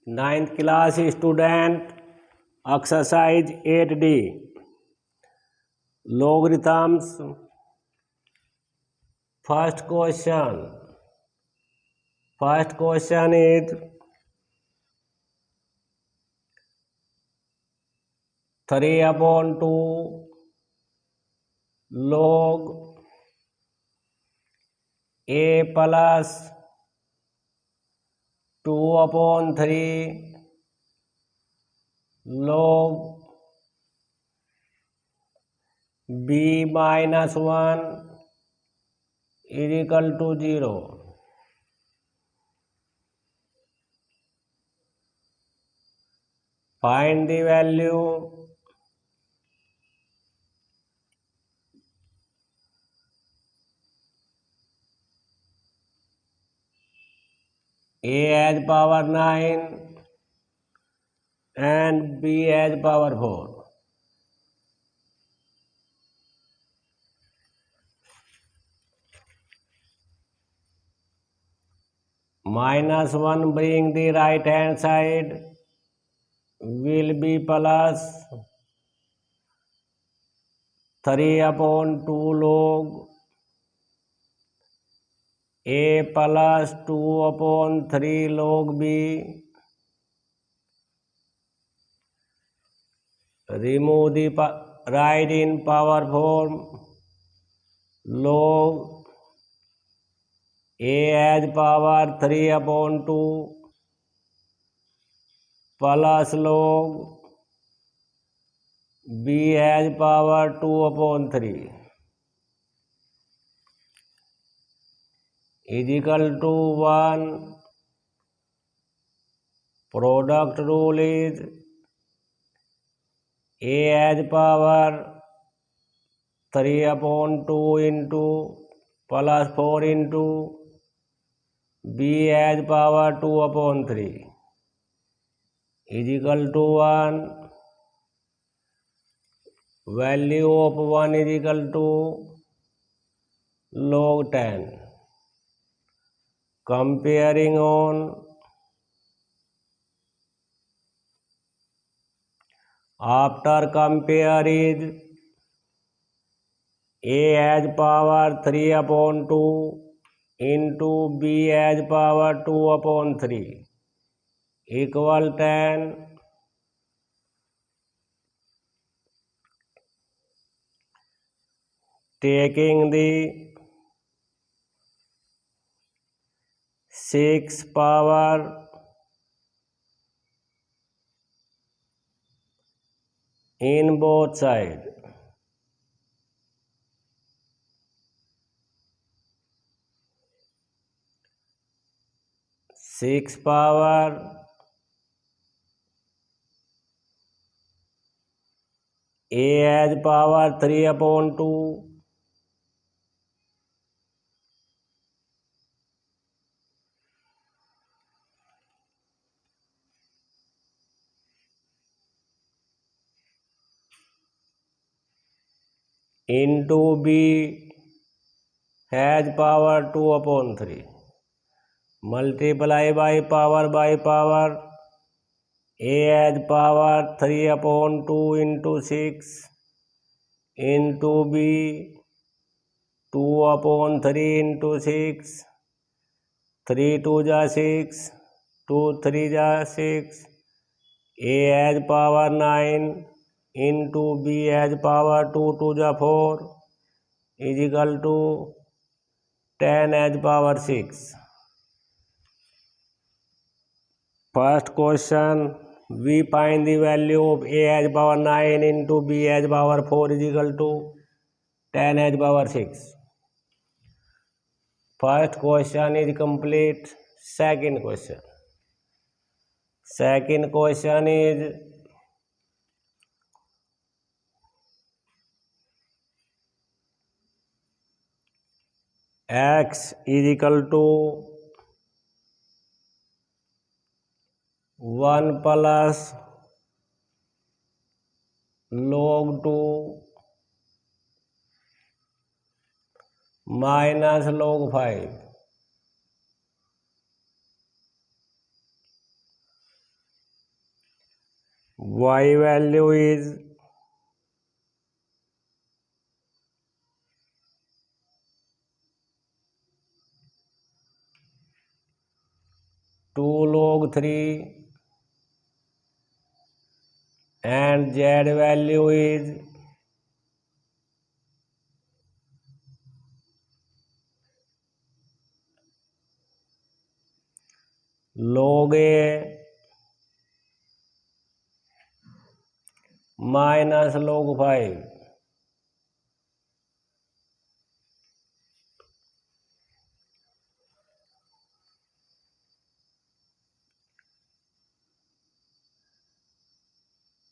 9th class student, exercise 8D, logarithms. First question is 3/2 log a plus 2/3 log b minus 1 is equal to 0. Find the value a as power 9 and b as power 4. Minus 1 bring the right hand side will be plus 3/2 log a plus 2/3 log b. Remove the right in power form. Log a as power 3/2 plus log b as power 2/3 is equal to 1. Product rule is a as power 3/2 into plus 4 into b as power 2/3 is equal to 1. Value of 1 is equal to log 10. Comparing on after compare is a as power 3/2 into b as power 2/3 equal 10. Taking the 6 power in both sides. 6 power a as power 3/2 into b has power 2/3 multiply by power a has power 3/2 into 6 into b 2/3 into 6 3 2 जा 6 2 3 जा 6 a has power 9 into b has power 2 2 जा 4 is equal to 10 as power 6. First question, we find the value of a as power 9 into b as power 4 is equal to 10 as power 6. First question is complete. Second question is x is equal to 1 plus log 2 minus log 5. y value is 2 log 3 and z value is log a minus log 5.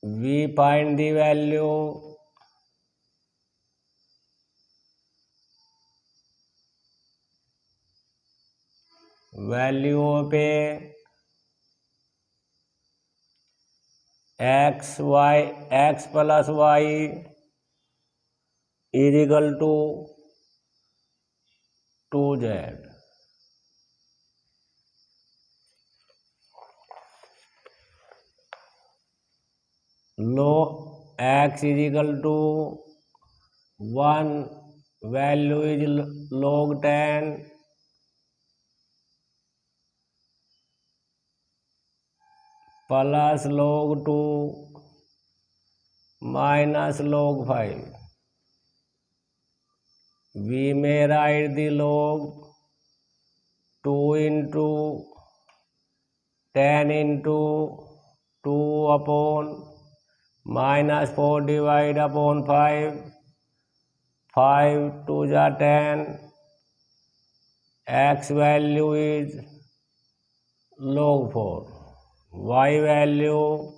We find the value of a x plus y is equal to 2z. Log x is equal to 1, value is log 10 plus log 2 minus log 5. We may write the log 2 into 10 into 2 upon minus 4 divided upon 5. 5 2 is 10. X value is log 4. Y value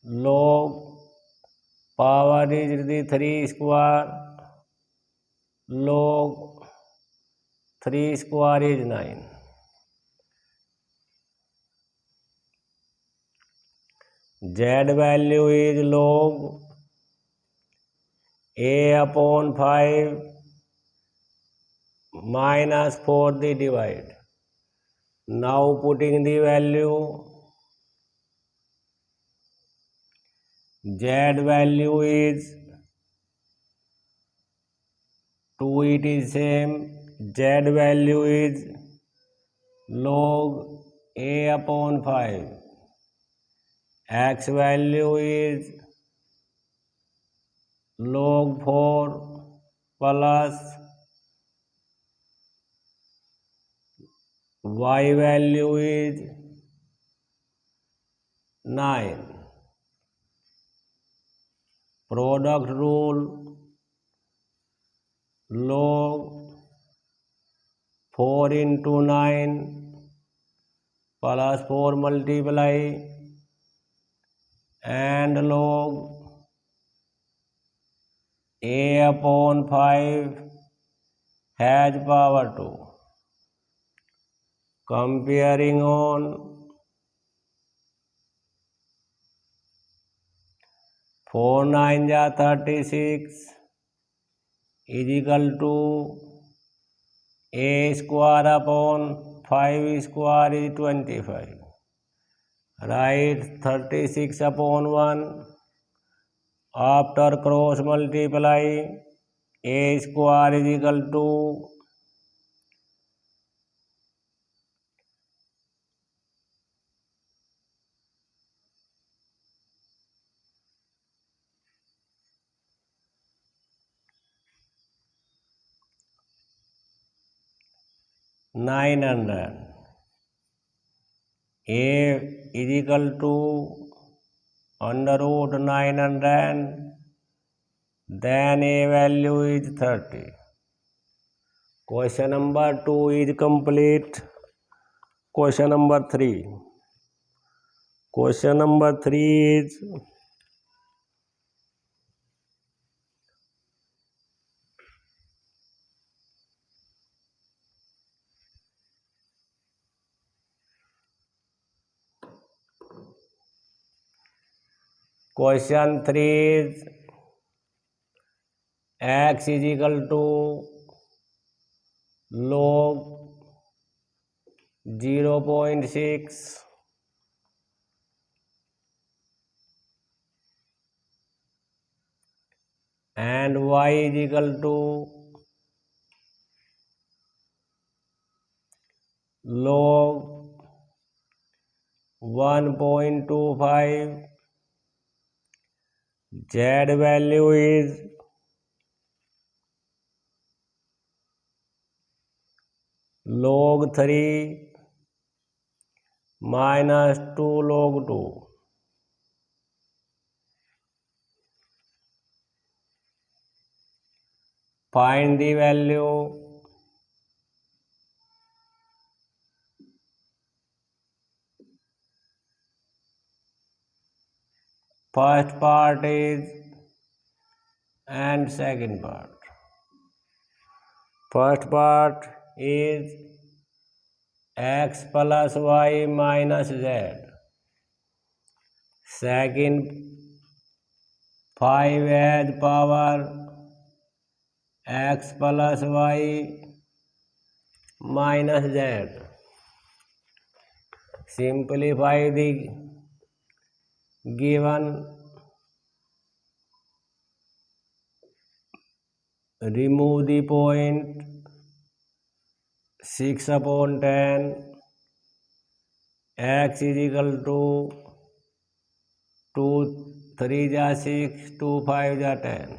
log power is the 3 square. Log 3 square is 9. Z value is log a upon 5 minus 4 the divide. Now putting the value, Z value is 2, it is same. Z value is log a upon 5. X value is log 4 plus y value is 9. Product rule, log 4 into 9 plus 4 multiply and log a upon 5 has power 2. Comparing on 4 9 ja 36 is equal to a square upon 5 square is 25. Write 36 upon 1. After cross multiply, a square is equal to 900. A is equal to under root 900. Then a value is 30. Question number 2 is complete. Question number 3. Question number 3 is x is equal to log 0.6 and y is equal to log 1.25. Z value is log 3 minus 2 log 2. Find the value. First part is and second part. First part is x plus y minus z. Second, 5 power x plus y minus z. Simplify the given. Remove the point. 6/10. X is equal to 2 3 जा 6, 2 5 जा 10.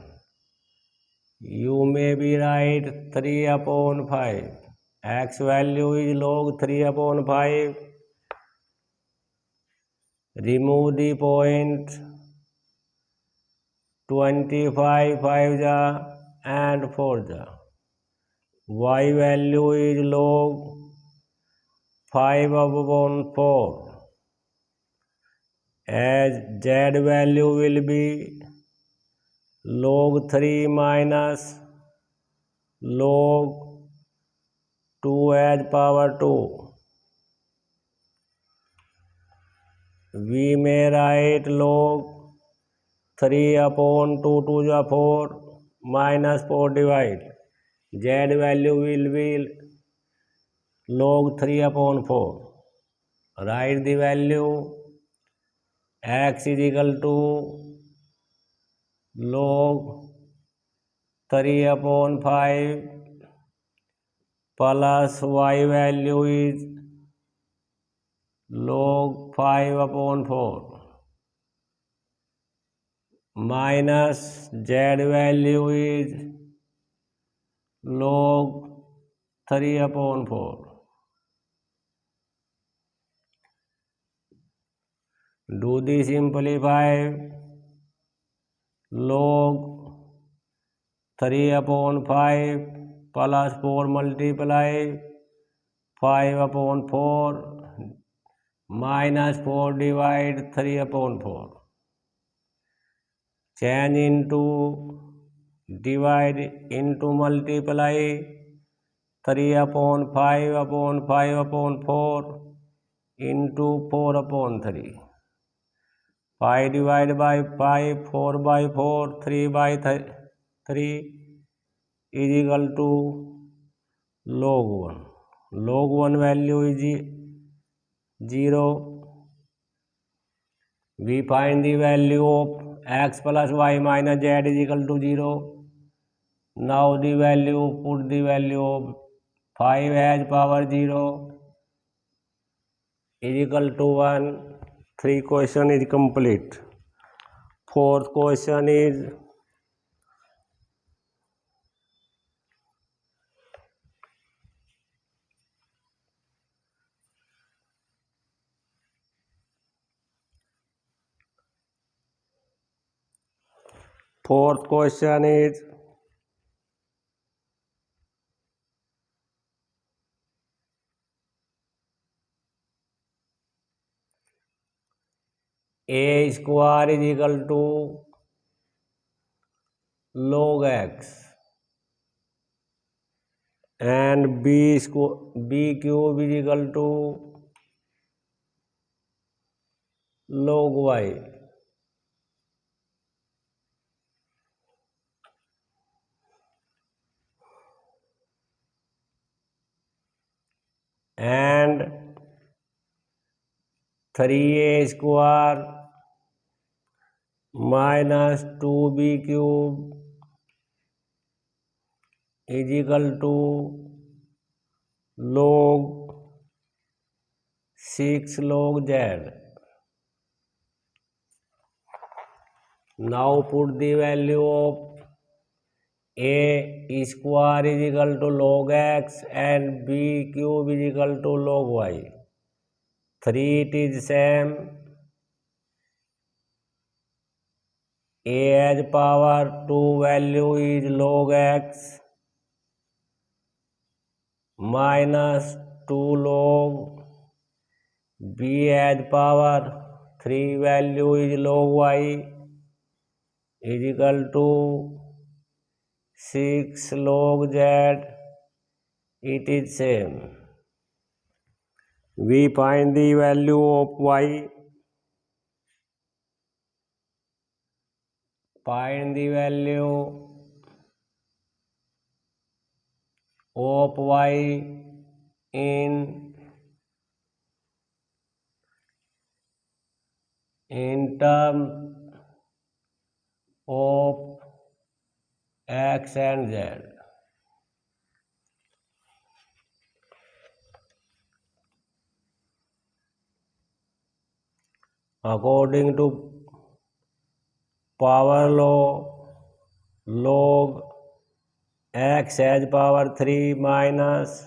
You may be right 3/5. X value is log 3/5. Remove the point. 25 5 जा and 4 जा. Y value is log 5/4. As Z value will be log 3 minus log 2 as power 2. We may write log 3/2 2 जा 4 minus 4 divide. Z value will be log 3/4. Write the value. X is equal to log 3/5 plus y value is log 5/4 minus z value is log 3/4. Do the simplify. Log 3/5 plus 4 multiply 5/4 minus 4 divide 3/4. Change into divide into multiply. 3/5/5/4 into 4/3. 5 divided by 5, 4/4, 3/3 is equal to log 1. Log 1 value is 0. We find the value of x plus y minus z is equal to 0. Now the value, put the value of 5 as power 0 is equal to 1. 3 question is complete. Fourth question is a square is equal to log x and b cube is equal to log y. And 3a square minus 2b cube is equal to log 6 log z. Now put the value of a square is equal to log x and b cube is equal to log y. 3 it is same. A as power 2 value is log x minus 2 log. B as power 3 value is log y is equal to 6 log z. It is same. We find the value of y. Find the value of y in term of x and z. According to power law, log x as power 3 minus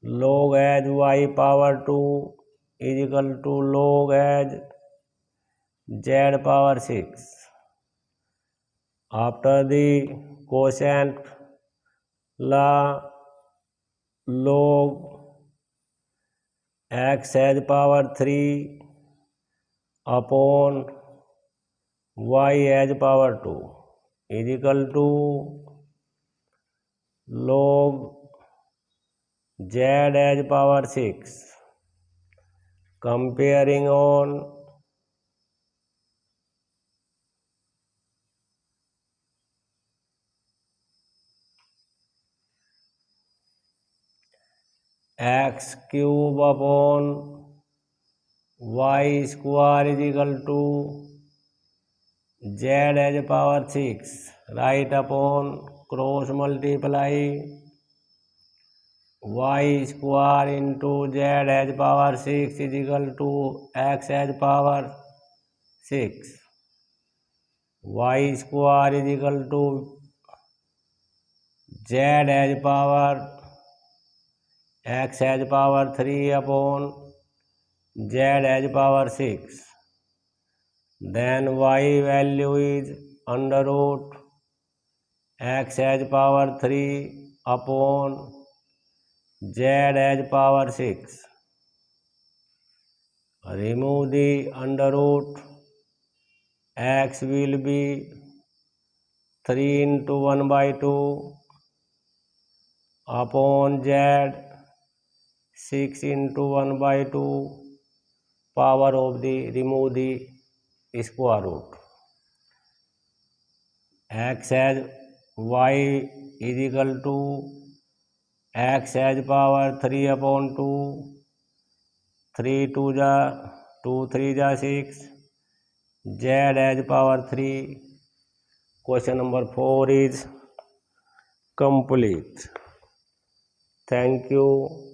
log as y power 2 is equal to log as z power 6. After the quotient law, log x as power 3 upon y as power 2 is equal to log z as power 6. Comparing on x cube upon y square is equal to z as power 6. Write upon cross multiply y square into z as power 6 is equal to x as power 6. Y square is equal to z as power x as power 3 upon z as power 6. Then y value is under root x as power 3 upon z as power 6. Remove the under root. X will be 3 into 1 by 2 upon z 6 into 1 by 2 power of the remove the square root. X as y is equal to x as power 3 upon 2. 3 2 ja 2 3 ja 6. Z as power 3. Question number 4 is complete. Thank you.